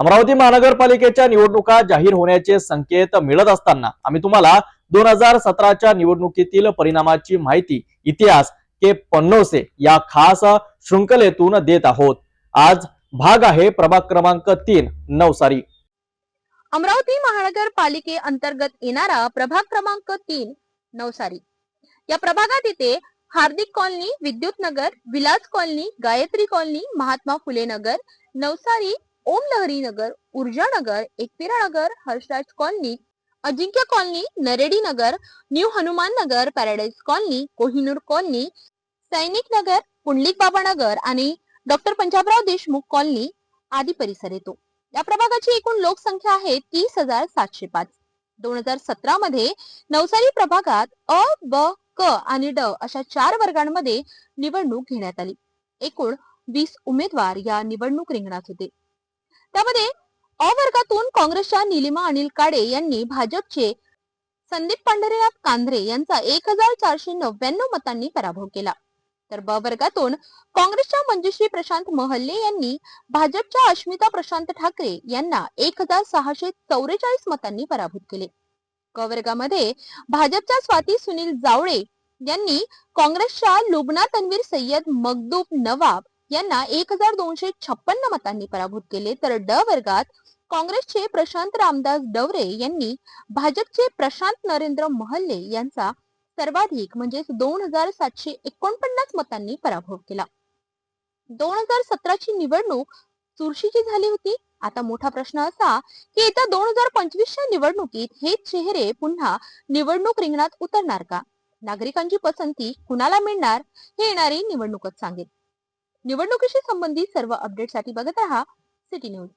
अमरावती महानगरपालिकेच्या निवडणुका जाहीर होण्याचे संकेत मिळत असताना आम्ही तुम्हाला 2017च्या निवडणुकीतील परिणामाची माहिती इतिहास के पन्नों से या खास शृंखलेतून देत आहोत। आज भाग आहे प्रभाग क्रमांक 3 नवसारी। अमरावती महानगरपालिके अंतर्गत येणारा प्रभाग क्रमांक 3 नवसारी या प्रभागात येथे हार्दिक कॉलनी, विद्युत नगर, विलास कॉलनी, गायत्री कॉलनी, महात्मा फुले नगर, नवसारी, ओम लहरी नगर, ऊर्जा नगर, एकविरा नगर, हर्षराज कॉलनी, अजिंक्य कॉलनी, नरेडी नगर, new Hanuman Nagar, paradise colony, Kohinoor colony, सैनिक नगर, पुंडलिक बाबा नगर आणि डॉक्टर पंजाबराव देशमुख कॉलनी आदी परिसर येतो। या प्रभागाची एकूण लोकसंख्या आहे 30,705। 2017 मध्ये नवसारी प्रभागात अ, ब, क आणि ड अशा 4 वर्गांमध्ये निवडणूक घेण्यात आली। एकूण 20 उमेदवार या निवडणूक रिंगणात होते। त्यामध्ये अ वर्गातून काँग्रेसच्या निलिमा अनिल काडे यांनी भाजपचे संदीप पांढरेनाथ कांद्रे यांचा 1499 मतांनी पराभव केला। तर ब वर्गातून काँग्रेसच्या मंजुश्री प्रशांत महल्ले यांनी भाजपच्या अस्मिता प्रशांत ठाकरे यांना 1644 मतांनी पराभूत केले। क वर्गामध्ये भाजपच्या स्वाती सुनील जावळे यांनी काँग्रेसच्या लुबना तन्वीर सय्यद मगदूब नवाब यांना 1256 मतांनी पराभूत केले। तर ड वर्गात काँग्रेसचे प्रशांत रामदास डवरे यांनी भाजपचे प्रशांत नरेंद्र महल्ले यांचा सर्वाधिक म्हणजे 2749 मतांनी पराभव केला। 2017ची निवडणूक चुरशीची झाली होती। आता मोठा प्रश्न असा की येत्या 2025च्या निवडणुकीत हे चेहरे पुन्हा निवडणूक रिंगणात उतरणार का? नागरिकांची पसंती कुणाला मिळणार हे येणारी निवडणूकच सांगेल। निवडणुकीशी संबंधित सर्व अपडेटसाठी बघत रहा सिटी न्यूज।